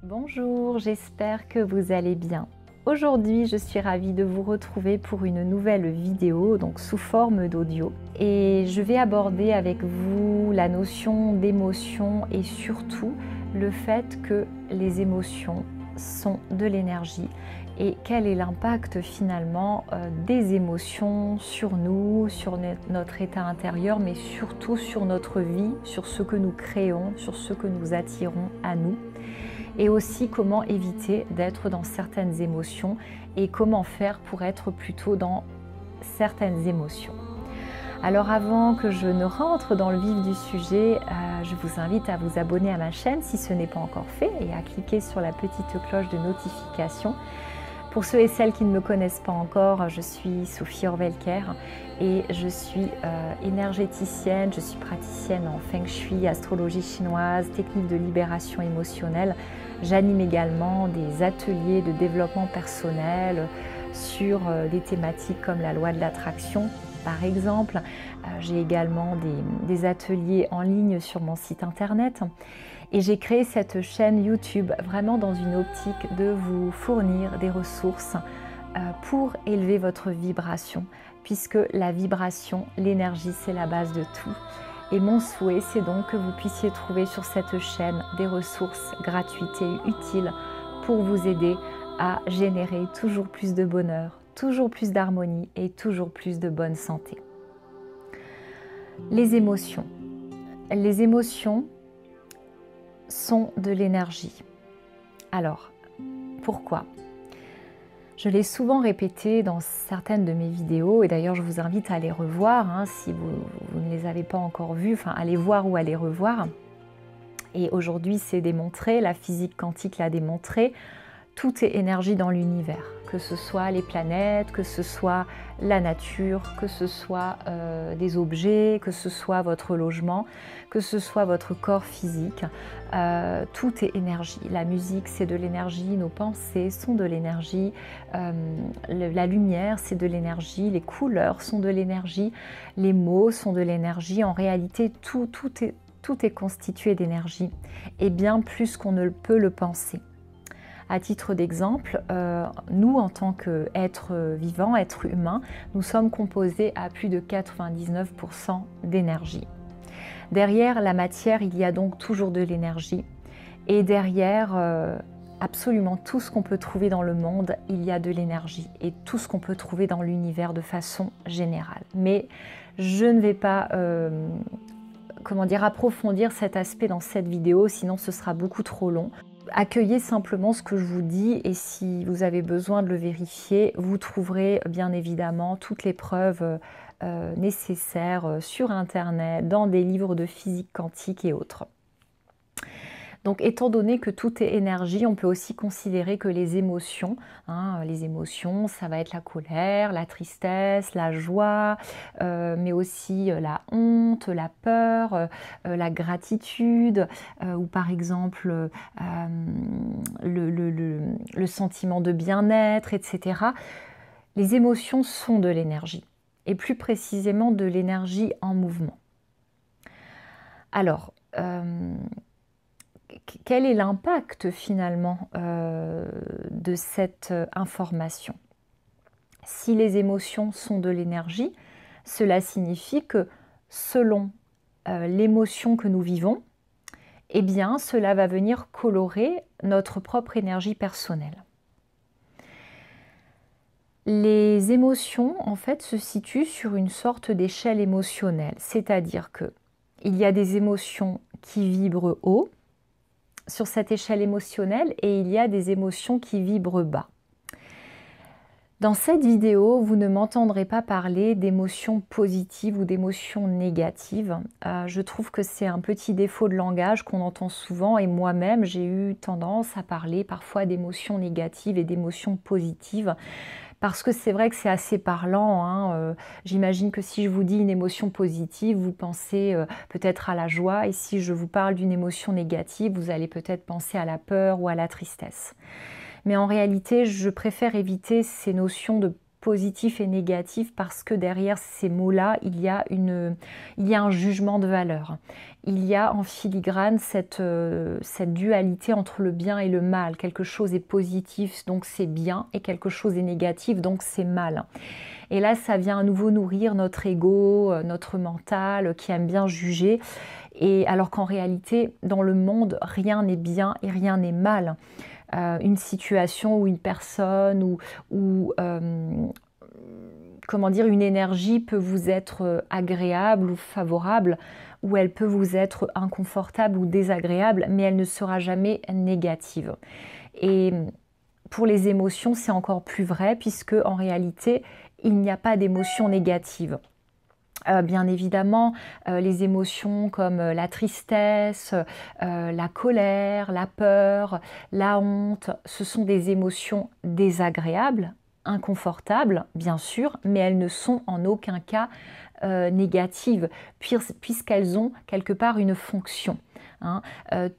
Bonjour, j'espère que vous allez bien. Aujourd'hui, je suis ravie de vous retrouver pour une nouvelle vidéo, donc sous forme d'audio. Et je vais aborder avec vous la notion d'émotion et surtout le fait que les émotions sont de l'énergie et quel est l'impact finalement des émotions sur nous, sur notre état intérieur, mais surtout sur notre vie, sur ce que nous créons, sur ce que nous attirons à nous. Et aussi comment éviter d'être dans certaines émotions et comment faire pour être plutôt dans certaines émotions. Alors avant que je ne rentre dans le vif du sujet, je vous invite à vous abonner à ma chaîne si ce n'est pas encore fait et à cliquer sur la petite cloche de notification. Pour ceux et celles qui ne me connaissent pas encore, je suis Sophie Orvelker et je suis énergéticienne, je suis praticienne en Feng Shui, astrologie chinoise, technique de libération émotionnelle. J'anime également des ateliers de développement personnel sur des thématiques comme la loi de l'attraction. Par exemple, j'ai également des ateliers en ligne sur mon site internet. Et j'ai créé cette chaîne YouTube vraiment dans une optique de vous fournir des ressources pour élever votre vibration, puisque la vibration, l'énergie, c'est la base de tout. Et mon souhait, c'est donc que vous puissiez trouver sur cette chaîne des ressources gratuites et utiles pour vous aider à générer toujours plus de bonheur, toujours plus d'harmonie et toujours plus de bonne santé. Les émotions. Les émotions sont de l'énergie. Alors, pourquoi ? Je l'ai souvent répété dans certaines de mes vidéos et d'ailleurs je vous invite à les revoir si vous ne les avez pas encore vues, enfin à les voir ou à les revoir. Et aujourd'hui c'est démontré, la physique quantique l'a démontré, tout est énergie dans l'univers, que ce soit les planètes, que ce soit la nature, que ce soit des objets, que ce soit votre logement, que ce soit votre corps physique, tout est énergie. La musique c'est de l'énergie, nos pensées sont de l'énergie, la lumière c'est de l'énergie, les couleurs sont de l'énergie, les mots sont de l'énergie. En réalité tout est constitué d'énergie et bien plus qu'on ne peut le penser. À titre d'exemple, nous en tant qu'êtres vivants, êtres humains, nous sommes composés à plus de 99% d'énergie. Derrière la matière, il y a donc toujours de l'énergie. Et derrière absolument tout ce qu'on peut trouver dans le monde, il y a de l'énergie. Et tout ce qu'on peut trouver dans l'univers de façon générale. Mais je ne vais pas approfondir cet aspect dans cette vidéo, sinon ce sera beaucoup trop long. Accueillez simplement ce que je vous dis et si vous avez besoin de le vérifier, vous trouverez bien évidemment toutes les preuves nécessaires sur internet, dans des livres de physique quantique et autres. Donc étant donné que tout est énergie, on peut aussi considérer que les émotions, ça va être la colère, la tristesse, la joie, mais aussi la honte, la peur, la gratitude, ou par exemple le sentiment de bien-être, etc. Les émotions sont de l'énergie, et plus précisément de l'énergie en mouvement. Alors, quel est l'impact finalement de cette information? Si les émotions sont de l'énergie, cela signifie que selon l'émotion que nous vivons, eh bien cela va venir colorer notre propre énergie personnelle. Les émotions en fait se situent sur une sorte d'échelle émotionnelle, c'est-à-dire que il y a des émotions qui vibrent haut sur cette échelle émotionnelle et il y a des émotions qui vibrent bas. Dans cette vidéo, vous ne m'entendrez pas parler d'émotions positives ou d'émotions négatives. Je trouve que c'est un petit défaut de langage qu'on entend souvent et moi-même j'ai eu tendance à parler parfois d'émotions négatives et d'émotions positives. Parce que c'est vrai que c'est assez parlant. J'imagine que si je vous dis une émotion positive, vous pensez peut-être à la joie. Et si je vous parle d'une émotion négative, vous allez peut-être penser à la peur ou à la tristesse. Mais en réalité, je préfère éviter ces notions de positif et négatif parce que derrière ces mots-là, il y a un jugement de valeur. Il y a en filigrane cette dualité entre le bien et le mal. Quelque chose est positif, donc c'est bien, et quelque chose est négatif, donc c'est mal. Et là, ça vient à nouveau nourrir notre ego, notre mental qui aime bien juger. Et alors qu'en réalité, dans le monde, rien n'est bien et rien n'est mal. Une situation ou une personne ou comment dire, une énergie peut vous être agréable ou favorable, ou elle peut vous être inconfortable ou désagréable, mais elle ne sera jamais négative. Et pour les émotions, c'est encore plus vrai, puisque en réalité, il n'y a pas d'émotions négatives. Bien évidemment, les émotions comme la tristesse, la colère, la peur, la honte, ce sont des émotions désagréables, inconfortables, bien sûr, mais elles ne sont en aucun cas négatives, puisqu'elles ont quelque part une fonction. Hein.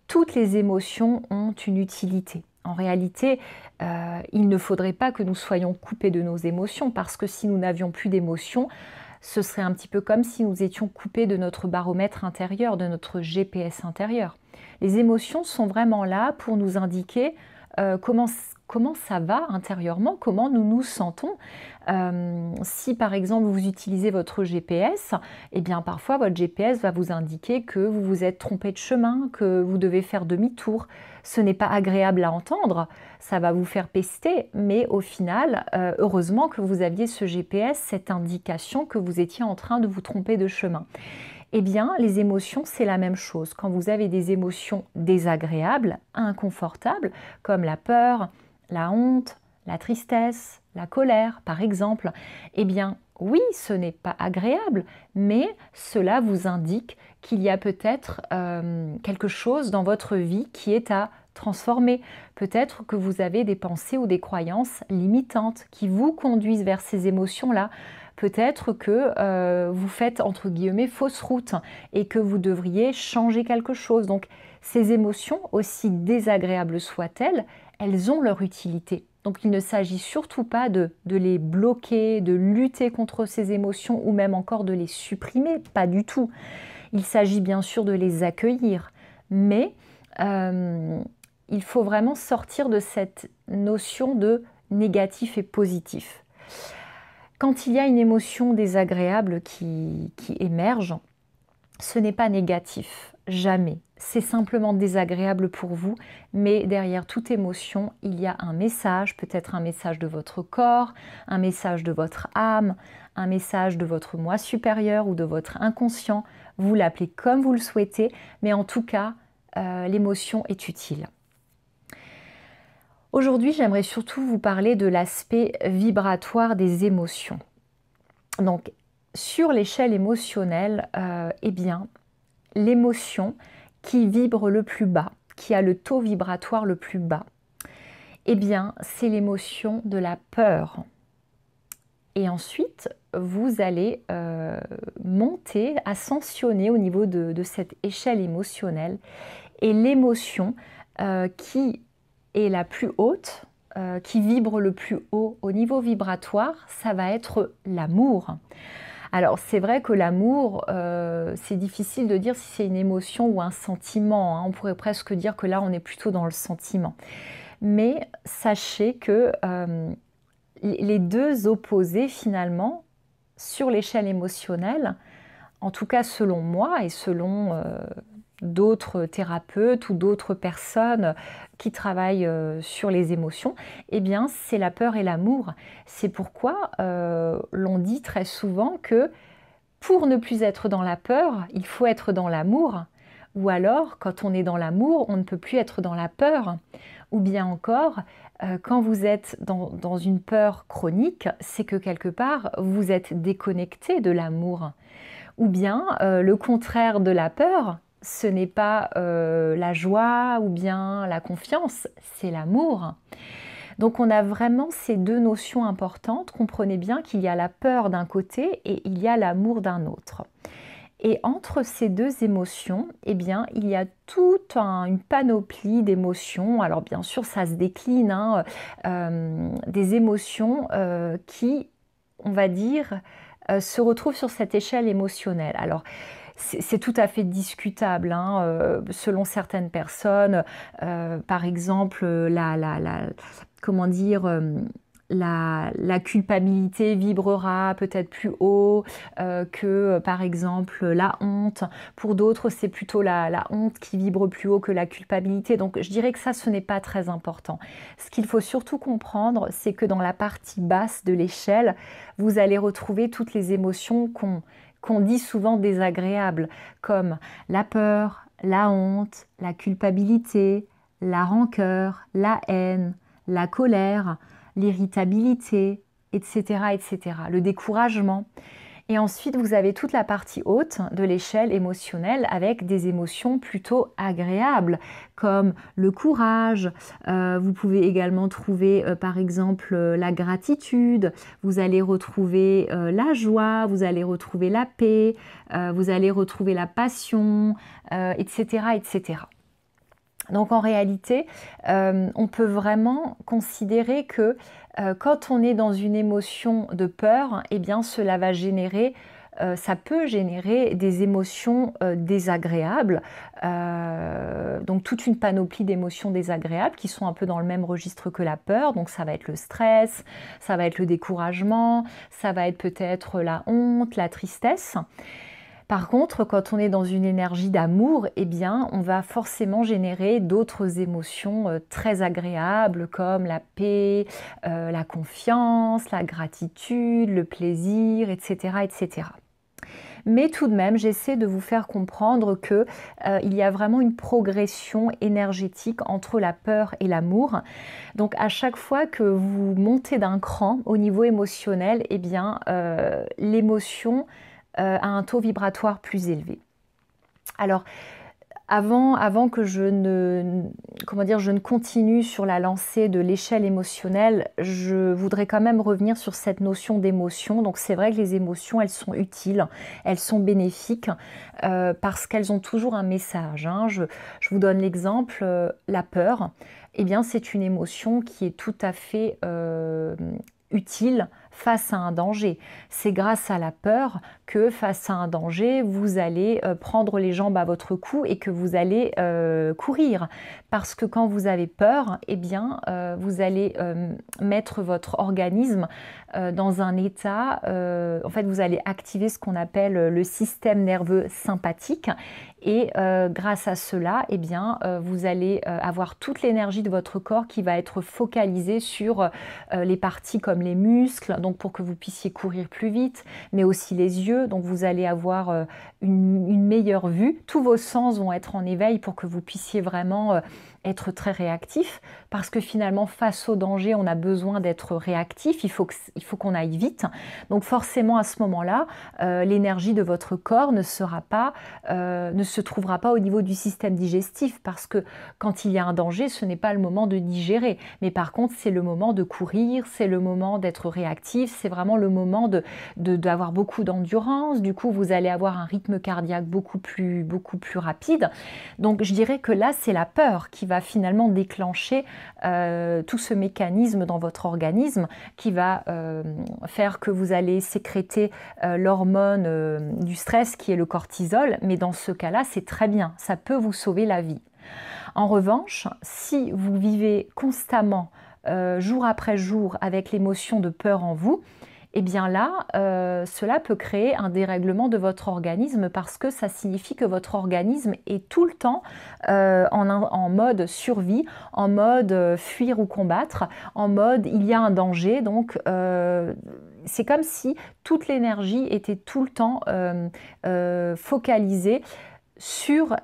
Toutes les émotions ont une utilité. En réalité, il ne faudrait pas que nous soyons coupés de nos émotions, parce que si nous n'avions plus d'émotions, ce serait un petit peu comme si nous étions coupés de notre baromètre intérieur, de notre GPS intérieur. Les émotions sont vraiment là pour nous indiquer comment ça va intérieurement, comment nous nous sentons. Si par exemple vous utilisez votre GPS, eh bien parfois votre GPS va vous indiquer que vous vous êtes trompé de chemin, que vous devez faire demi-tour. Ce n'est pas agréable à entendre, ça va vous faire pester, mais au final, heureusement que vous aviez ce GPS, cette indication que vous étiez en train de vous tromper de chemin. Eh bien, les émotions, c'est la même chose. Quand vous avez des émotions désagréables, inconfortables, comme la peur, la honte, la tristesse, la colère, par exemple, eh bien, oui, ce n'est pas agréable, mais cela vous indique qu'il y a peut-être quelque chose dans votre vie qui est à transformer. Peut-être que vous avez des pensées ou des croyances limitantes qui vous conduisent vers ces émotions-là. Peut-être que vous faites, entre guillemets, fausse route et que vous devriez changer quelque chose. Donc, ces émotions, aussi désagréables soient-elles, elles ont leur utilité. Donc, il ne s'agit surtout pas de les bloquer, de lutter contre ces émotions ou même encore de les supprimer, pas du tout. Il s'agit bien sûr de les accueillir, mais il faut vraiment sortir de cette notion de négatif et positif. Quand il y a une émotion désagréable qui émerge, ce n'est pas négatif, jamais. C'est simplement désagréable pour vous, mais derrière toute émotion, il y a un message, peut-être un message de votre corps, un message de votre âme, un message de votre moi supérieur ou de votre inconscient. Vous l'appelez comme vous le souhaitez, mais en tout cas, l'émotion est utile. Aujourd'hui, j'aimerais surtout vous parler de l'aspect vibratoire des émotions. Donc, sur l'échelle émotionnelle, eh bien, l'émotion qui vibre le plus bas, qui a le taux vibratoire le plus bas, eh bien, c'est l'émotion de la peur. Et ensuite, vous allez monter, ascensionner au niveau de cette échelle émotionnelle. Et l'émotion qui est la plus haute, qui vibre le plus haut au niveau vibratoire, ça va être l'amour. Alors c'est vrai que l'amour, c'est difficile de dire si c'est une émotion ou un sentiment, hein. On pourrait presque dire que là on est plutôt dans le sentiment. Mais sachez que les deux opposés finalement, sur l'échelle émotionnelle, en tout cas selon moi et selon d'autres thérapeutes ou d'autres personnes qui travaillent sur les émotions, eh bien c'est la peur et l'amour. C'est pourquoi l'on dit très souvent que pour ne plus être dans la peur, il faut être dans l'amour. Ou alors, quand on est dans l'amour, on ne peut plus être dans la peur. Ou bien encore, quand vous êtes dans une peur chronique, c'est que quelque part, vous êtes déconnecté de l'amour. Ou bien, le contraire de la peur, ce n'est pas la joie ou bien la confiance, c'est l'amour. Donc on a vraiment ces deux notions importantes. Comprenez bien qu'il y a la peur d'un côté et il y a l'amour d'un autre. Et entre ces deux émotions, eh bien, il y a toute une panoplie d'émotions. Alors bien sûr, ça se décline, hein, des émotions qui, on va dire, se retrouvent sur cette échelle émotionnelle. Alors, c'est tout à fait discutable, hein, selon certaines personnes. Par exemple, comment dire, la culpabilité vibrera peut-être plus haut que, par exemple, la honte. Pour d'autres, c'est plutôt la honte qui vibre plus haut que la culpabilité. Donc, je dirais que ça, ce n'est pas très important. Ce qu'il faut surtout comprendre, c'est que dans la partie basse de l'échelle, vous allez retrouver toutes les émotions qu'on dit souvent désagréables, comme la peur, la honte, la culpabilité, la rancœur, la haine, la colère, l'irritabilité, etc., etc., le découragement. Et ensuite, vous avez toute la partie haute de l'échelle émotionnelle avec des émotions plutôt agréables, comme le courage. Vous pouvez également trouver, par exemple, la gratitude. Vous allez retrouver la joie, vous allez retrouver la paix, vous allez retrouver la passion, etc., etc. Donc en réalité, on peut vraiment considérer que quand on est dans une émotion de peur, eh bien cela va générer, ça peut générer des émotions désagréables, donc toute une panoplie d'émotions désagréables qui sont un peu dans le même registre que la peur. Donc ça va être le stress, ça va être le découragement, ça va être peut-être la honte, la tristesse. Par contre, quand on est dans une énergie d'amour, eh bien, on va forcément générer d'autres émotions très agréables comme la paix, la confiance, la gratitude, le plaisir, etc., etc. Mais tout de même, j'essaie de vous faire comprendre que il y a vraiment une progression énergétique entre la peur et l'amour. Donc à chaque fois que vous montez d'un cran au niveau émotionnel, eh bien, l'émotion à un taux vibratoire plus élevé. Alors, avant que je ne continue sur la lancée de l'échelle émotionnelle, je voudrais quand même revenir sur cette notion d'émotion. Donc c'est vrai que les émotions, elles sont utiles, elles sont bénéfiques parce qu'elles ont toujours un message, hein. Je vous donne l'exemple, la peur. Eh bien, c'est une émotion qui est tout à fait utile face à un danger. C'est grâce à la peur que face à un danger, vous allez prendre les jambes à votre cou et que vous allez courir. Parce que quand vous avez peur, eh bien, vous allez mettre votre organisme dans un état, en fait, vous allez activer ce qu'on appelle le système nerveux sympathique. Et grâce à cela, eh bien, vous allez avoir toute l'énergie de votre corps qui va être focalisée sur les parties comme les muscles, donc pour que vous puissiez courir plus vite, mais aussi les yeux, donc vous allez avoir une meilleure vue. Tous vos sens vont être en éveil pour que vous puissiez vraiment être très réactif, parce que finalement, face au danger, on a besoin d'être réactif, il faut qu'on aille vite. Donc forcément, à ce moment-là, l'énergie de votre corps ne se trouvera pas au niveau du système digestif, parce que quand il y a un danger, ce n'est pas le moment de digérer, mais par contre, c'est le moment de courir, c'est le moment d'être réactif, c'est vraiment le moment d'avoir beaucoup d'endurance. Du coup, vous allez avoir un rythme cardiaque beaucoup plus rapide. Donc, je dirais que là, c'est la peur qui va finalement déclencher tout ce mécanisme dans votre organisme qui va faire que vous allez sécréter l'hormone du stress qui est le cortisol, mais dans ce cas-là, c'est très bien, ça peut vous sauver la vie. En revanche, si vous vivez constamment, jour après jour, avec l'émotion de peur en vous, eh bien là, cela peut créer un dérèglement de votre organisme parce que ça signifie que votre organisme est tout le temps en mode survie, en mode fuir ou combattre, en mode il y a un danger. Donc c'est comme si toute l'énergie était tout le temps focalisée sur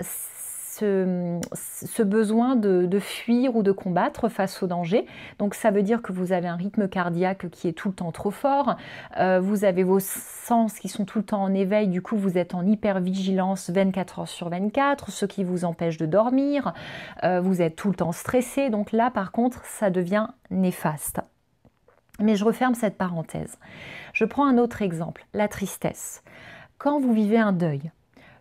ce besoin de fuir ou de combattre face au danger. Donc ça veut dire que vous avez un rythme cardiaque qui est tout le temps trop fort, vous avez vos sens qui sont tout le temps en éveil, du coup vous êtes en hypervigilance 24 heures sur 24, ce qui vous empêche de dormir, vous êtes tout le temps stressé, donc là par contre ça devient néfaste. Mais je referme cette parenthèse. Je prends un autre exemple, la tristesse. Quand vous vivez un deuil,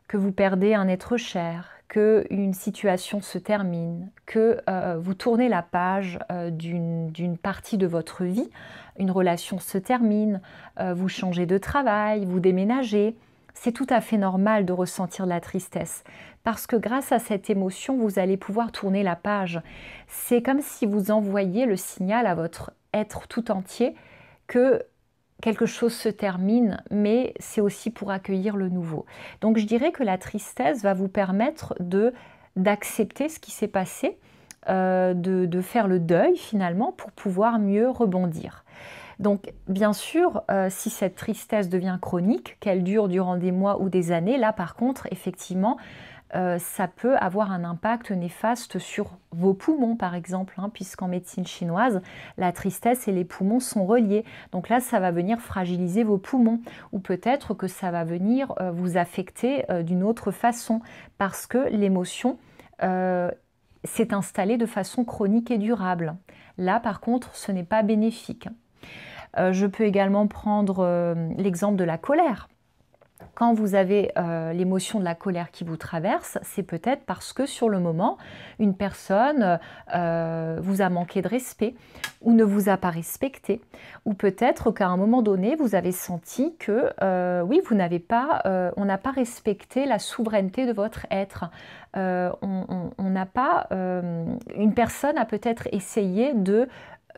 que vous perdez un être cher, qu'une situation se termine, que vous tournez la page d'une partie de votre vie, une relation se termine, vous changez de travail, vous déménagez. C'est tout à fait normal de ressentir de la tristesse parce que grâce à cette émotion, vous allez pouvoir tourner la page. C'est comme si vous envoyiez le signal à votre être tout entier que quelque chose se termine, mais c'est aussi pour accueillir le nouveau. Donc je dirais que la tristesse va vous permettre d'accepter ce qui s'est passé, de faire le deuil finalement pour pouvoir mieux rebondir. Donc bien sûr, si cette tristesse devient chronique, qu'elle dure durant des mois ou des années, là par contre, effectivement, ça peut avoir un impact néfaste sur vos poumons par exemple, hein, puisqu'en médecine chinoise, la tristesse et les poumons sont reliés. Donc là, ça va venir fragiliser vos poumons ou peut-être que ça va venir vous affecter d'une autre façon parce que l'émotion s'est installée de façon chronique et durable. Là par contre, ce n'est pas bénéfique. Je peux également prendre l'exemple de la colère. Quand vous avez l'émotion de la colère qui vous traverse, c'est peut-être parce que sur le moment, une personne vous a manqué de respect ou ne vous a pas respecté. Ou peut-être qu'à un moment donné, vous avez senti que oui, on n'a pas respecté la souveraineté de votre être. Une personne a peut-être essayé de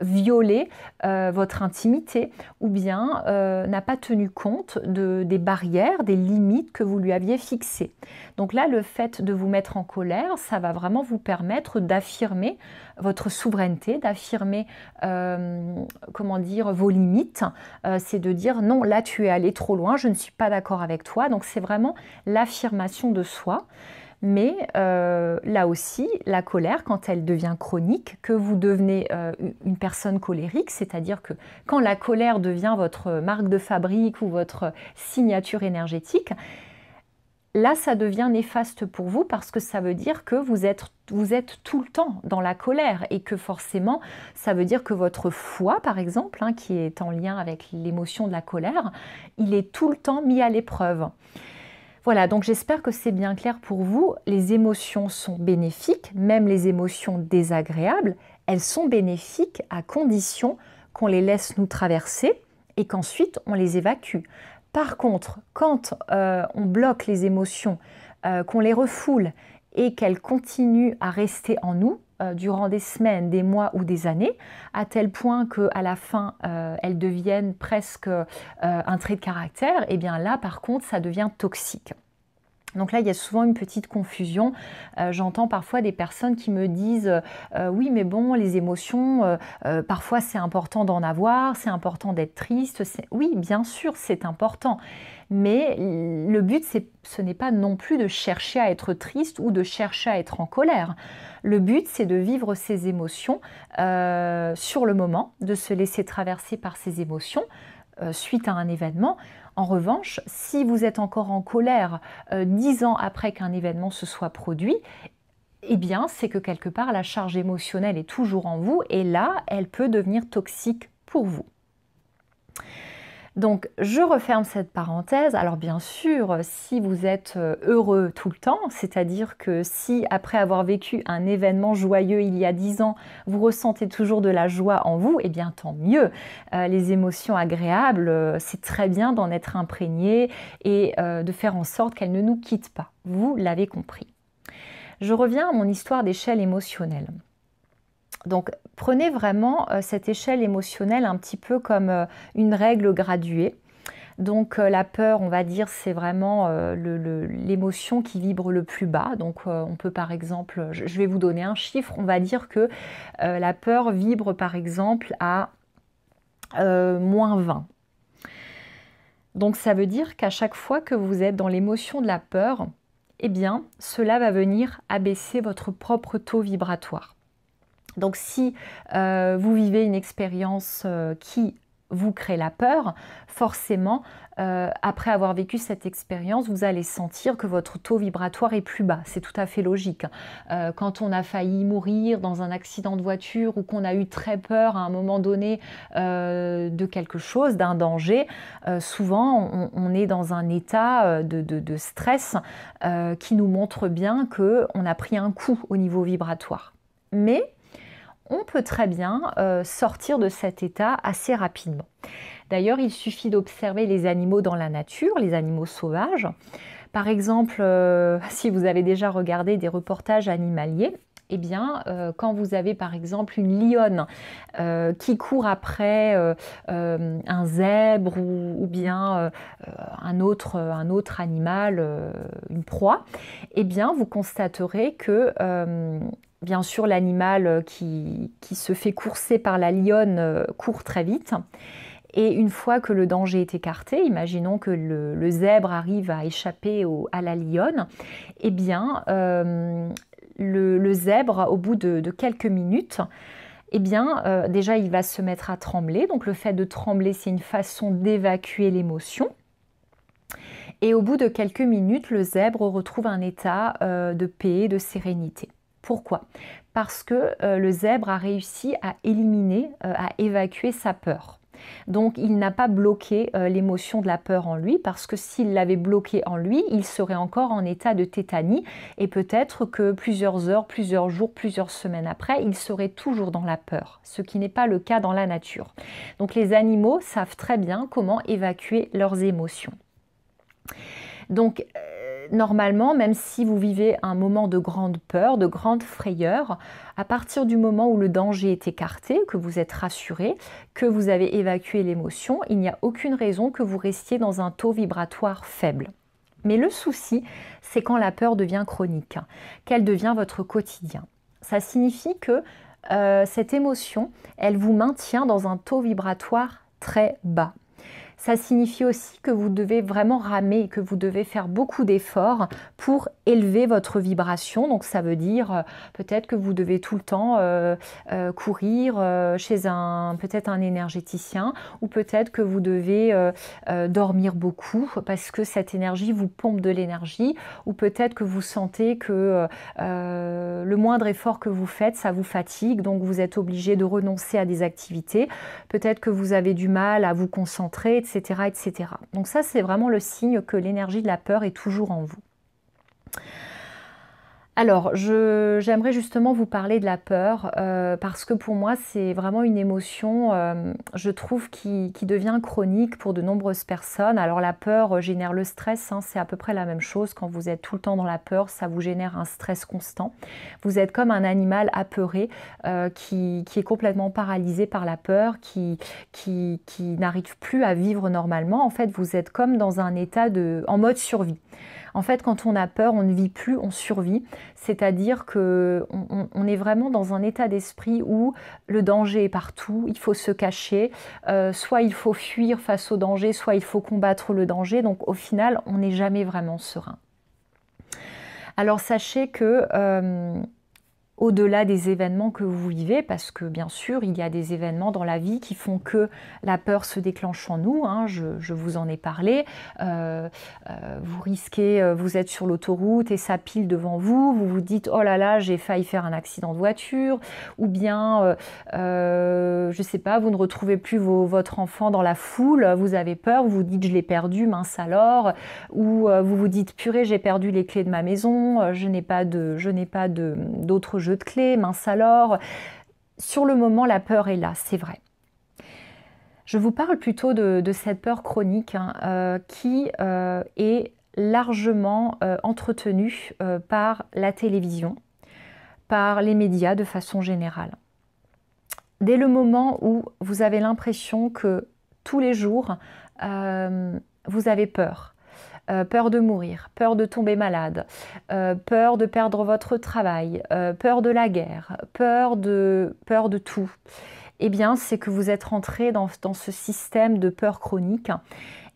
violer votre intimité ou bien n'a pas tenu compte des barrières, des limites que vous lui aviez fixées. Donc là, le fait de vous mettre en colère, ça va vraiment vous permettre d'affirmer votre souveraineté, d'affirmer comment dire, vos limites. C'est de dire non, là tu es allé trop loin, je ne suis pas d'accord avec toi. Donc c'est vraiment l'affirmation de soi. Mais là aussi, la colère, quand elle devient chronique, que vous devenez une personne colérique, c'est-à-dire que quand la colère devient votre marque de fabrique ou votre signature énergétique, là, ça devient néfaste pour vous parce que ça veut dire que vous êtes tout le temps dans la colère et que forcément, ça veut dire que votre foie, par exemple, hein, qui est en lien avec l'émotion de la colère, il est tout le temps mis à l'épreuve. Voilà, donc j'espère que c'est bien clair pour vous. Les émotions sont bénéfiques, même les émotions désagréables, elles sont bénéfiques à condition qu'on les laisse nous traverser et qu'ensuite on les évacue. Par contre, quand on bloque les émotions, qu'on les refoule et qu'elles continuent à rester en nous durant des semaines, des mois ou des années, à tel point qu'à la fin, elles deviennent presque un trait de caractère, et bien là, par contre, ça devient toxique. Donc là, il y a souvent une petite confusion. J'entends parfois des personnes qui me disent oui, mais bon, les émotions, parfois c'est important d'en avoir, c'est important d'être triste. Oui, bien sûr, c'est important. Mais le but, ce n'est pas non plus de chercher à être triste ou de chercher à être en colère. Le but, c'est de vivre ces émotions sur le moment, de se laisser traverser par ces émotions suite à un événement. En revanche, si vous êtes encore en colère 10 ans après qu'un événement se soit produit, eh bien, c'est que quelque part, la charge émotionnelle est toujours en vous et là, elle peut devenir toxique pour vous. Donc, je referme cette parenthèse. Alors bien sûr, si vous êtes heureux tout le temps, c'est-à-dire que si après avoir vécu un événement joyeux il y a 10 ans, vous ressentez toujours de la joie en vous, eh bien tant mieux. Les émotions agréables, c'est très bien d'en être imprégné et de faire en sorte qu'elles ne nous quittent pas. Vous l'avez compris. Je reviens à mon histoire d'échelle émotionnelle. Donc, prenez vraiment cette échelle émotionnelle un petit peu comme une règle graduée. Donc, la peur, on va dire, c'est vraiment l'émotion qui vibre le plus bas. Donc, on peut par exemple, je vais vous donner un chiffre, on va dire que la peur vibre par exemple à -20. Donc, ça veut dire qu'à chaque fois que vous êtes dans l'émotion de la peur, eh bien, cela va venir abaisser votre propre taux vibratoire. Donc si vous vivez une expérience qui vous crée la peur, forcément, après avoir vécu cette expérience, vous allez sentir que votre taux vibratoire est plus bas. C'est tout à fait logique. Quand on a failli mourir dans un accident de voiture ou qu'on a eu très peur à un moment donné de quelque chose, d'un danger, souvent on est dans un état de stress qui nous montre bien qu'on a pris un coup au niveau vibratoire. Mais on peut très bien sortir de cet état assez rapidement. D'ailleurs, il suffit d'observer les animaux dans la nature, les animaux sauvages. Par exemple, si vous avez déjà regardé des reportages animaliers, eh bien, quand vous avez par exemple une lionne qui court après un zèbre ou bien un autre animal, une proie, eh bien, vous constaterez que bien sûr, l'animal qui se fait courser par la lionne court très vite. Et une fois que le danger est écarté, imaginons que le zèbre arrive à échapper à la lionne, eh bien, le zèbre, au bout de quelques minutes, eh bien, déjà, il va se mettre à trembler. Donc, le fait de trembler, c'est une façon d'évacuer l'émotion. Et au bout de quelques minutes, le zèbre retrouve un état de paix, de sérénité. Pourquoi? Parce que le zèbre a réussi à éliminer, à évacuer sa peur. Donc il n'a pas bloqué l'émotion de la peur en lui, parce que s'il l'avait bloqué en lui, il serait encore en état de tétanie et peut-être que plusieurs heures, plusieurs jours, plusieurs semaines après, il serait toujours dans la peur, ce qui n'est pas le cas dans la nature. Donc les animaux savent très bien comment évacuer leurs émotions. Donc normalement, même si vous vivez un moment de grande peur, de grande frayeur, à partir du moment où le danger est écarté, que vous êtes rassuré, que vous avez évacué l'émotion, il n'y a aucune raison que vous restiez dans un taux vibratoire faible. Mais le souci, c'est quand la peur devient chronique, qu'elle devient votre quotidien. Ça signifie que cette émotion, elle vous maintient dans un taux vibratoire très bas. Ça signifie aussi que vous devez vraiment ramer, que vous devez faire beaucoup d'efforts pour élever votre vibration. Donc ça veut dire peut-être que vous devez tout le temps courir chez peut-être un énergéticien, ou peut-être que vous devez dormir beaucoup parce que cette énergie vous pompe de l'énergie, ou peut-être que vous sentez que le moindre effort que vous faites, ça vous fatigue, donc vous êtes obligé de renoncer à des activités. Peut-être que vous avez du mal à vous concentrer, etc., etc. Donc ça, c'est vraiment le signe que l'énergie de la peur est toujours en vous. Alors, j'aimerais justement vous parler de la peur parce que pour moi, c'est vraiment une émotion, je trouve, qui devient chronique pour de nombreuses personnes. Alors la peur génère le stress, hein, c'est à peu près la même chose. Quand vous êtes tout le temps dans la peur, ça vous génère un stress constant. Vous êtes comme un animal apeuré qui est complètement paralysé par la peur, qui n'arrive plus à vivre normalement. En fait, vous êtes comme dans un état en mode survie. En fait, quand on a peur, on ne vit plus, on survit. C'est-à-dire qu'on est vraiment dans un état d'esprit où le danger est partout, il faut se cacher, soit il faut fuir face au danger, soit il faut combattre le danger. Donc au final, on n'est jamais vraiment serein. Alors sachez que au-delà des événements que vous vivez, parce que bien sûr, il y a des événements dans la vie qui font que la peur se déclenche en nous, hein, je vous en ai parlé, vous risquez, vous êtes sur l'autoroute et ça pile devant vous, vous vous dites « oh là là, j'ai failli faire un accident de voiture », ou bien, je ne sais pas, vous ne retrouvez plus votre enfant dans la foule, vous avez peur, vous vous dites « je l'ai perdu, mince alors », ou vous vous dites « purée, j'ai perdu les clés de ma maison, je n'ai pas d'autres jeux de clés, mince alors ». Sur le moment, la peur est là, c'est vrai. Je vous parle plutôt de cette peur chronique hein, qui est largement entretenue par la télévision, par les médias de façon générale. Dès le moment où vous avez l'impression que tous les jours, vous avez peur, peur de mourir, peur de tomber malade, peur de perdre votre travail, peur de la guerre, peur de tout, eh bien c'est que vous êtes rentré dans ce système de peur chronique.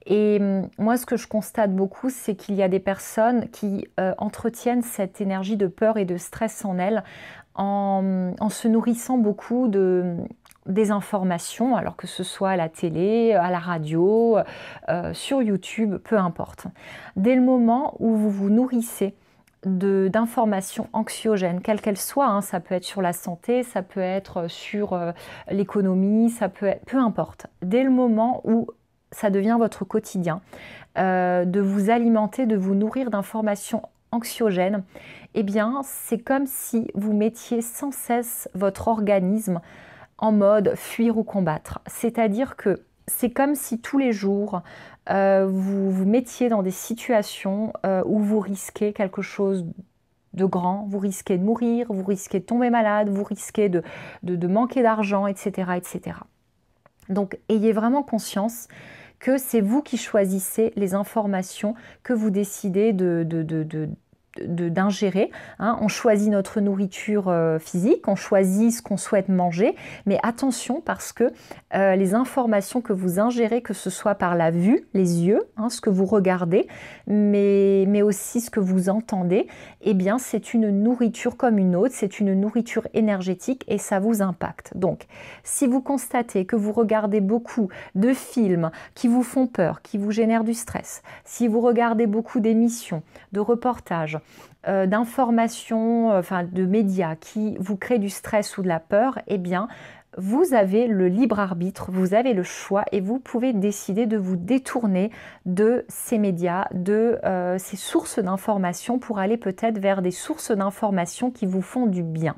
Et moi, ce que je constate beaucoup, c'est qu'il y a des personnes qui entretiennent cette énergie de peur et de stress en elles en se nourrissant beaucoup des informations, alors que ce soit à la télé, à la radio, sur YouTube, peu importe. Dès le moment où vous vous nourrissez d'informations anxiogènes, quelles qu'elles soient, hein, ça peut être sur la santé, ça peut être sur l'économie, ça peut être, peu importe. Dès le moment où ça devient votre quotidien, de vous alimenter, de vous nourrir d'informations anxiogènes, eh bien, c'est comme si vous mettiez sans cesse votre organisme en mode fuir ou combattre. C'est-à-dire que c'est comme si tous les jours, vous vous mettiez dans des situations où vous risquez quelque chose de grand, vous risquez de mourir, vous risquez de tomber malade, vous risquez de manquer d'argent, etc., etc. Donc, ayez vraiment conscience que c'est vous qui choisissez les informations que vous décidez d'ingérer. Hein. On choisit notre nourriture physique, on choisit ce qu'on souhaite manger, mais attention parce que les informations que vous ingérez, que ce soit par la vue, les yeux, hein, ce que vous regardez, mais aussi ce que vous entendez, eh bien c'est une nourriture comme une autre, c'est une nourriture énergétique et ça vous impacte. Donc, si vous constatez que vous regardez beaucoup de films qui vous font peur, qui vous génèrent du stress, si vous regardez beaucoup d'émissions, de reportages, d'informations, enfin de médias qui vous créent du stress ou de la peur, eh bien, vous avez le libre arbitre, vous avez le choix et vous pouvez décider de vous détourner de ces médias, de ces sources d'informations pour aller peut-être vers des sources d'informations qui vous font du bien.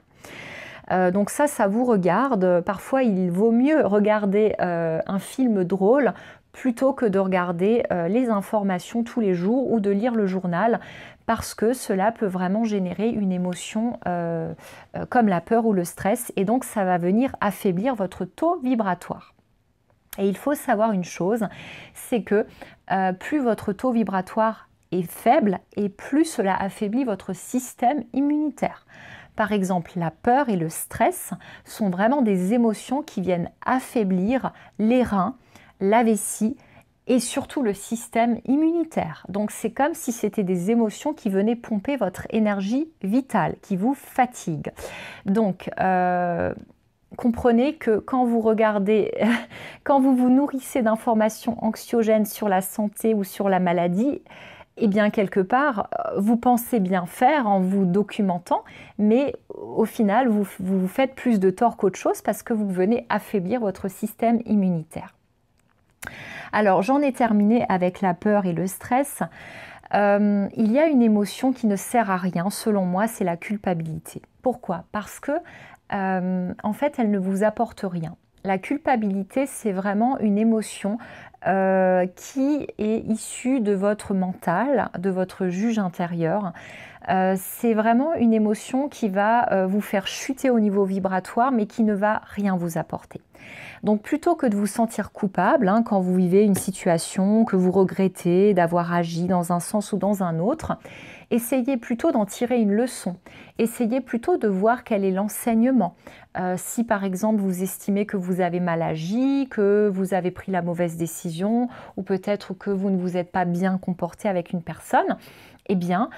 Donc ça vous regarde. Parfois, il vaut mieux regarder un film drôle plutôt que de regarder les informations tous les jours ou de lire le journal parce que cela peut vraiment générer une émotion comme la peur ou le stress et donc ça va venir affaiblir votre taux vibratoire. Et il faut savoir une chose, c'est que plus votre taux vibratoire est faible et plus cela affaiblit votre système immunitaire. Par exemple, la peur et le stress sont vraiment des émotions qui viennent affaiblir les reins, la vessie et surtout le système immunitaire. Donc c'est comme si c'était des émotions qui venaient pomper votre énergie vitale, qui vous fatiguent. Donc comprenez que quand vous regardez, quand vous vous nourrissez d'informations anxiogènes sur la santé ou sur la maladie, eh bien, quelque part, vous pensez bien faire en vous documentant, mais au final, vous faites plus de tort qu'autre chose parce que vous venez affaiblir votre système immunitaire. Alors, j'en ai terminé avec la peur et le stress. Il y a une émotion qui ne sert à rien, selon moi, c'est la culpabilité. Pourquoi? Parce que, en fait, elle ne vous apporte rien. La culpabilité, c'est vraiment une émotion qui est issue de votre mental, de votre juge intérieur. C'est vraiment une émotion qui va vous faire chuter au niveau vibratoire, mais qui ne va rien vous apporter. Donc plutôt que de vous sentir coupable hein, quand vous vivez une situation que vous regrettez d'avoir agi dans un sens ou dans un autre, essayez plutôt d'en tirer une leçon. Essayez plutôt de voir quel est l'enseignement. Si par exemple vous estimez que vous avez mal agi, que vous avez pris la mauvaise décision ou peut-être que vous ne vous êtes pas bien comporté avec une personne, eh bien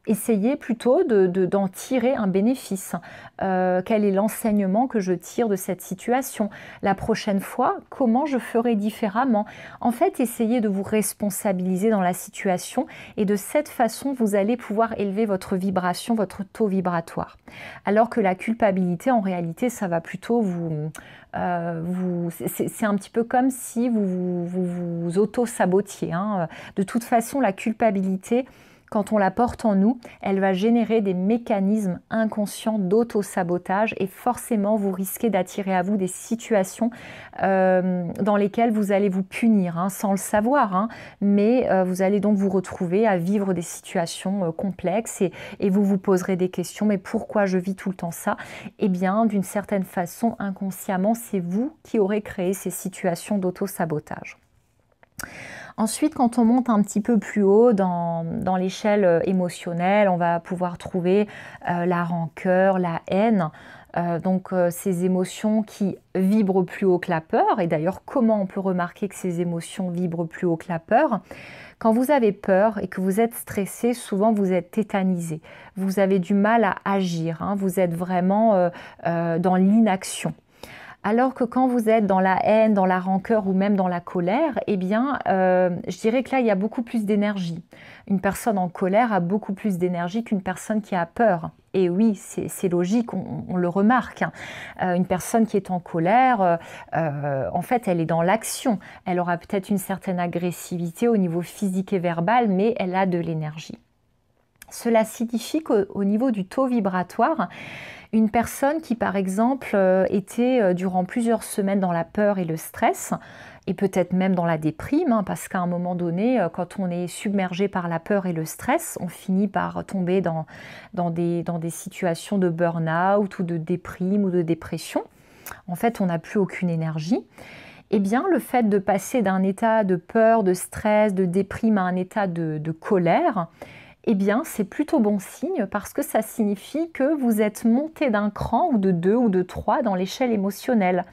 essayez plutôt d'en tirer un bénéfice. Quel est l'enseignement que je tire de cette situation? La prochaine fois, comment je ferai différemment? En fait, essayez de vous responsabiliser dans la situation et de cette façon, vous allez pouvoir élever votre vibration, votre taux vibratoire. Alors que la culpabilité, en réalité, ça va plutôt c'est un petit peu comme si vous auto-sabotiez. Hein. De toute façon, la culpabilité, quand on la porte en nous, elle va générer des mécanismes inconscients d'auto-sabotage et forcément vous risquez d'attirer à vous des situations dans lesquelles vous allez vous punir hein, sans le savoir, hein, mais vous allez donc vous retrouver à vivre des situations complexes et vous vous poserez des questions, mais pourquoi je vis tout le temps ça? Eh bien, d'une certaine façon, inconsciemment, c'est vous qui aurez créé ces situations d'auto-sabotage. Ensuite, quand on monte un petit peu plus haut dans l'échelle émotionnelle, on va pouvoir trouver la rancœur, la haine, donc ces émotions qui vibrent plus haut que la peur. Et d'ailleurs, comment on peut remarquer que ces émotions vibrent plus haut que la peur? Quand vous avez peur et que vous êtes stressé, souvent vous êtes tétanisé. Vous avez du mal à agir, hein, vous êtes vraiment dans l'inaction. Alors que quand vous êtes dans la haine, dans la rancœur ou même dans la colère, eh bien, je dirais que là, il y a beaucoup plus d'énergie. Une personne en colère a beaucoup plus d'énergie qu'une personne qui a peur. Et oui, c'est logique, on le remarque. Une personne qui est en colère, en fait, elle est dans l'action. Elle aura peut-être une certaine agressivité au niveau physique et verbal, mais elle a de l'énergie. Cela signifie qu'au niveau du taux vibratoire, une personne qui, par exemple, était durant plusieurs semaines dans la peur et le stress, et peut-être même dans la déprime, parce qu'à un moment donné, quand on est submergé par la peur et le stress, on finit par tomber dans des situations de burn-out ou de déprime ou de dépression. En fait, on n'a plus aucune énergie. Eh bien, le fait de passer d'un état de peur, de stress, de déprime à un état de colère, eh bien, c'est plutôt bon signe parce que ça signifie que vous êtes monté d'un cran ou de 2 ou de 3 dans l'échelle émotionnelle.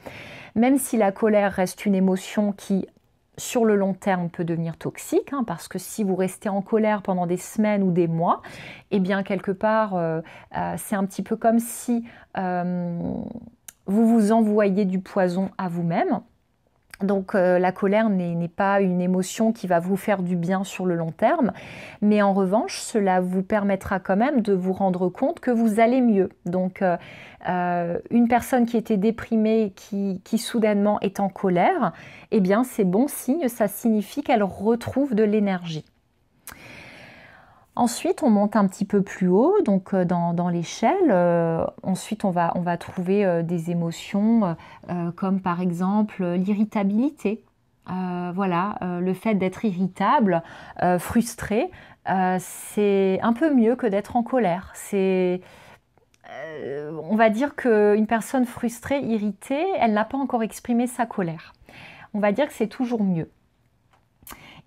Même si la colère reste une émotion qui, sur le long terme, peut devenir toxique, parce que si vous restez en colère pendant des semaines ou des mois, eh bien, quelque part, c'est un petit peu comme si vous vous envoyiez du poison à vous-même. Donc la colère n'est pas une émotion qui va vous faire du bien sur le long terme, mais en revanche, cela vous permettra quand même de vous rendre compte que vous allez mieux. Donc une personne qui était déprimée, qui soudainement est en colère, eh bien c'est bon signe, ça signifie qu'elle retrouve de l'énergie. Ensuite, on monte un petit peu plus haut, donc dans l'échelle. Ensuite, on va trouver des émotions comme par exemple l'irritabilité. Voilà, le fait d'être irritable, frustré, c'est un peu mieux que d'être en colère. On va dire qu'une personne frustrée, irritée, elle n'a pas encore exprimé sa colère. On va dire que c'est toujours mieux.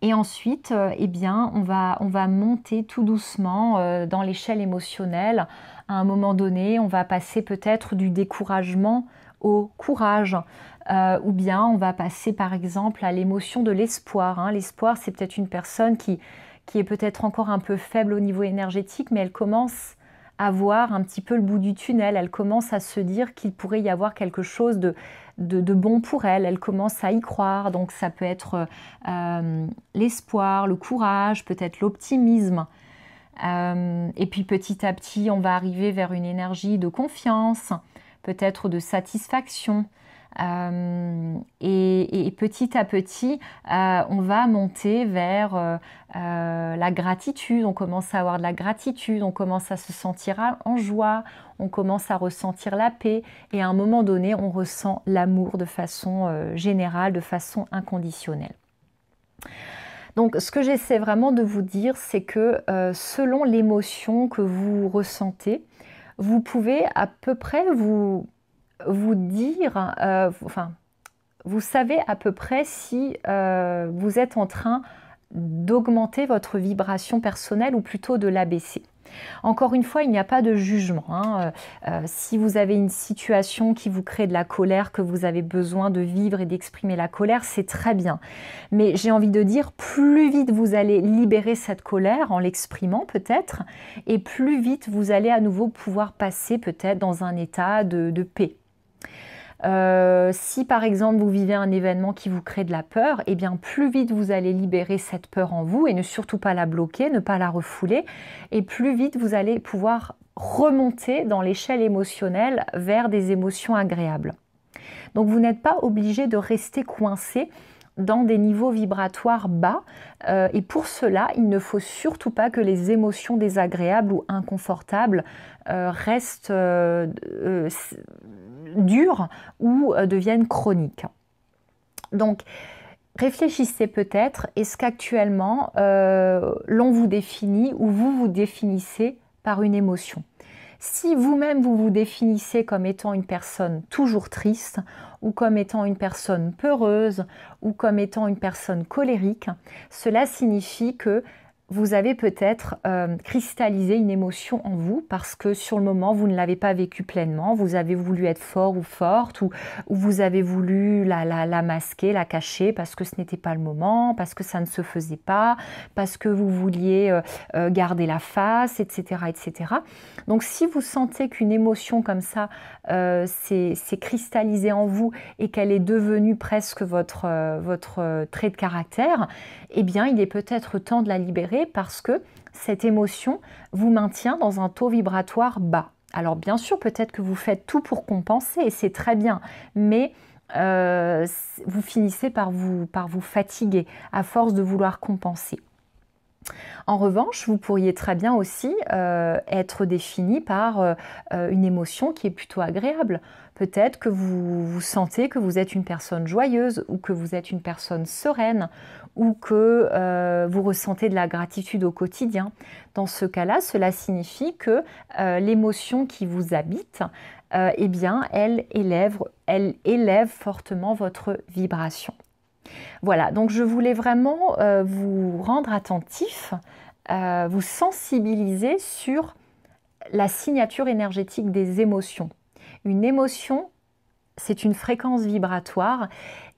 Et ensuite, eh bien, on va monter tout doucement dans l'échelle émotionnelle. À un moment donné, on va passer peut-être du découragement au courage. Ou bien on va passer par exemple à l'émotion de l'espoir. L'espoir, c'est peut-être une personne qui est peut-être encore un peu faible au niveau énergétique, mais elle commence à voir un petit peu le bout du tunnel. Elle commence à se dire qu'il pourrait y avoir quelque chose de bon pour elle. Elle commence à y croire. Donc ça peut être l'espoir, le courage, peut-être l'optimisme. Et puis petit à petit, on va arriver vers une énergie de confiance, peut-être de satisfaction. Et petit à petit, on va monter vers la gratitude. On commence à avoir de la gratitude, on commence à se sentir en joie, on commence à ressentir la paix et à un moment donné, on ressent l'amour de façon générale, de façon inconditionnelle. Donc ce que j'essaie vraiment de vous dire, c'est que selon l'émotion que vous ressentez, vous pouvez à peu près vous dire, vous savez à peu près si vous êtes en train d'augmenter votre vibration personnelle ou plutôt de l'abaisser. Encore une fois, il n'y a pas de jugement. Si vous avez une situation qui vous crée de la colère, que vous avez besoin de vivre et d'exprimer la colère, c'est très bien. Mais j'ai envie de dire, plus vite vous allez libérer cette colère en l'exprimant peut-être, et plus vite vous allez à nouveau pouvoir passer peut-être dans un état de paix. Si par exemple vous vivez un événement qui vous crée de la peur, eh bien plus vite vous allez libérer cette peur en vous et ne surtout pas la bloquer, ne pas la refouler, et plus vite vous allez pouvoir remonter dans l'échelle émotionnelle vers des émotions agréables. Donc vous n'êtes pas obligé de rester coincé dans des niveaux vibratoires bas et pour cela il ne faut surtout pas que les émotions désagréables ou inconfortables restent dures ou deviennent chroniques. Donc réfléchissez peut-être, est-ce qu'actuellement l'on vous définit ou vous vous définissez par une émotion? Si vous-même vous vous définissez comme étant une personne toujours triste ou comme étant une personne peureuse ou comme étant une personne colérique, cela signifie que vous avez peut-être cristallisé une émotion en vous parce que sur le moment, vous ne l'avez pas vécue pleinement. Vous avez voulu être fort ou forte ou vous avez voulu la masquer, la cacher parce que ce n'était pas le moment, parce que ça ne se faisait pas, parce que vous vouliez garder la face, etc., etc. Donc, si vous sentez qu'une émotion comme ça s'est cristallisée en vous et qu'elle est devenue presque votre trait de caractère, eh bien, il est peut-être temps de la libérer parce que cette émotion vous maintient dans un taux vibratoire bas. Alors bien sûr, peut-être que vous faites tout pour compenser et c'est très bien, mais vous finissez par vous fatiguer à force de vouloir compenser. En revanche, vous pourriez très bien aussi être défini par une émotion qui est plutôt agréable. Peut-être que vous sentez que vous êtes une personne joyeuse ou que vous êtes une personne sereine ou que vous ressentez de la gratitude au quotidien. Dans ce cas-là, cela signifie que l'émotion qui vous habite, eh bien, elle élève fortement votre vibration. Voilà, donc je voulais vraiment vous rendre attentif, vous sensibiliser sur la signature énergétique des émotions. Une émotion, c'est une fréquence vibratoire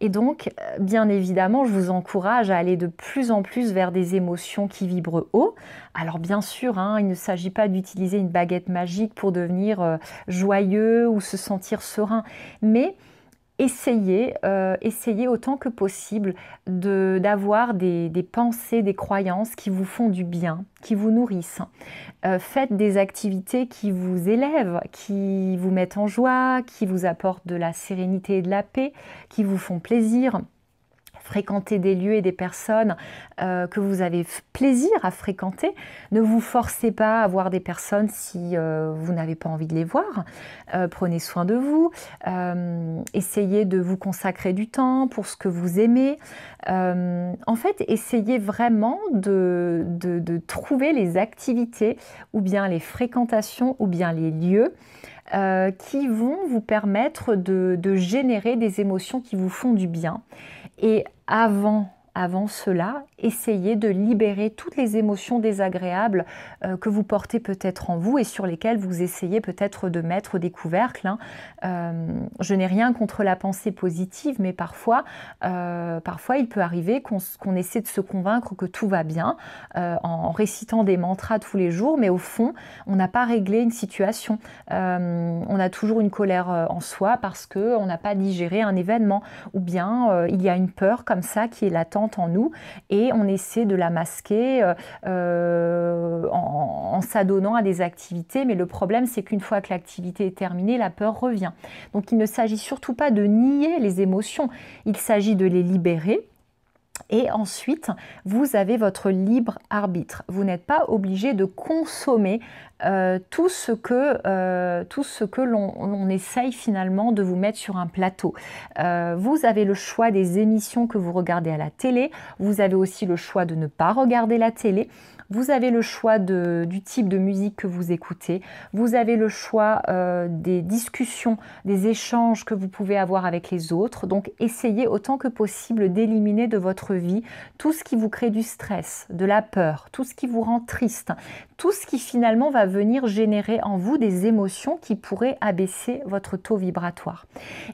et donc, bien évidemment, je vous encourage à aller de plus en plus vers des émotions qui vibrent haut. Alors bien sûr, hein, il ne s'agit pas d'utiliser une baguette magique pour devenir joyeux ou se sentir serein, mais essayez autant que possible d'avoir des pensées, des croyances qui vous font du bien, qui vous nourrissent. Faites des activités qui vous élèvent, qui vous mettent en joie, qui vous apportent de la sérénité et de la paix, qui vous font plaisir. Fréquentez des lieux et des personnes que vous avez plaisir à fréquenter. Ne vous forcez pas à voir des personnes si vous n'avez pas envie de les voir. Prenez soin de vous. Essayez de vous consacrer du temps pour ce que vous aimez. En fait, essayez vraiment de trouver les activités ou bien les fréquentations ou bien les lieux qui vont vous permettre de générer des émotions qui vous font du bien. Et avant cela, essayez de libérer toutes les émotions désagréables que vous portez peut-être en vous et sur lesquelles vous essayez peut-être de mettre des couvercles. Hein. Je n'ai rien contre la pensée positive, mais parfois il peut arriver qu'on essaie de se convaincre que tout va bien en récitant des mantras tous les jours, mais au fond, on n'a pas réglé une situation. On a toujours une colère en soi parce qu'on n'a pas digéré un événement, ou bien il y a une peur comme ça qui est latente en nous et on essaie de la masquer en s'adonnant à des activités, mais le problème c'est qu'une fois que l'activité est terminée, la peur revient. Donc il ne s'agit surtout pas de nier les émotions, il s'agit de les libérer. Et ensuite, vous avez votre libre arbitre. Vous n'êtes pas obligé de consommer tout ce que l'on essaye finalement de vous mettre sur un plateau. Vous avez le choix des émissions que vous regardez à la télé. Vous avez aussi le choix de ne pas regarder la télé. Vous avez le choix du type de musique que vous écoutez. Vous avez le choix des discussions, des échanges que vous pouvez avoir avec les autres. Donc, essayez autant que possible d'éliminer de votre vie tout ce qui vous crée du stress, de la peur, tout ce qui vous rend triste, tout ce qui finalement va venir générer en vous des émotions qui pourraient abaisser votre taux vibratoire.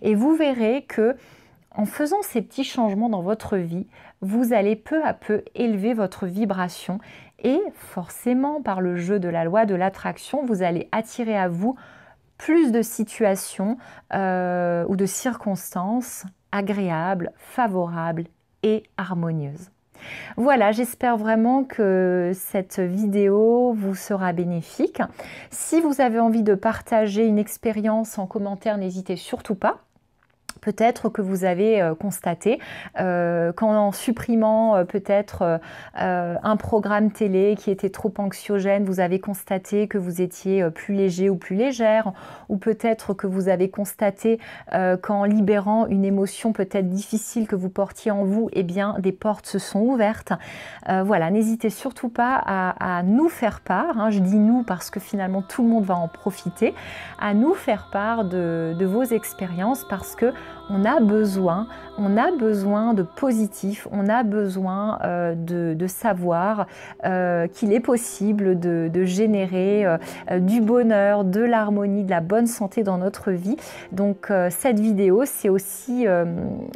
Et vous verrez que en faisant ces petits changements dans votre vie, vous allez peu à peu élever votre vibration et forcément, par le jeu de la loi de l'attraction, vous allez attirer à vous plus de situations ou de circonstances agréables, favorables et harmonieuses. Voilà, j'espère vraiment que cette vidéo vous sera bénéfique. Si vous avez envie de partager une expérience en commentaire, n'hésitez surtout pas. Peut-être que vous avez constaté qu'en supprimant peut-être un programme télé qui était trop anxiogène, vous avez constaté que vous étiez plus léger ou plus légère, ou peut-être que vous avez constaté qu'en libérant une émotion peut-être difficile que vous portiez en vous, eh bien des portes se sont ouvertes. Voilà, n'hésitez surtout pas à nous faire part, hein, je dis nous parce que finalement tout le monde va en profiter, à nous faire part de vos expériences parce que on a besoin de positif, on a besoin de savoir qu'il est possible de générer du bonheur, de l'harmonie, de la bonne santé dans notre vie. Donc cette vidéo, c'est aussi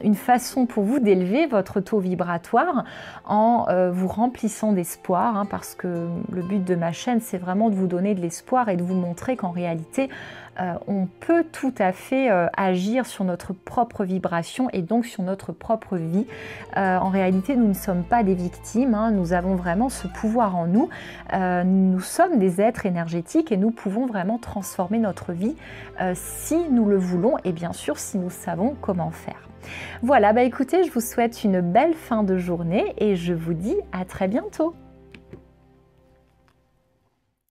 une façon pour vous d'élever votre taux vibratoire en vous remplissant d'espoir, hein, parce que le but de ma chaîne, c'est vraiment de vous donner de l'espoir et de vous montrer qu'en réalité, on peut tout à fait agir sur notre propre vibration et donc sur notre propre vie. En réalité, nous ne sommes pas des victimes, hein, nous avons vraiment ce pouvoir en nous. Nous sommes des êtres énergétiques et nous pouvons vraiment transformer notre vie si nous le voulons et bien sûr si nous savons comment faire. Voilà, bah écoutez, je vous souhaite une belle fin de journée et je vous dis à très bientôt.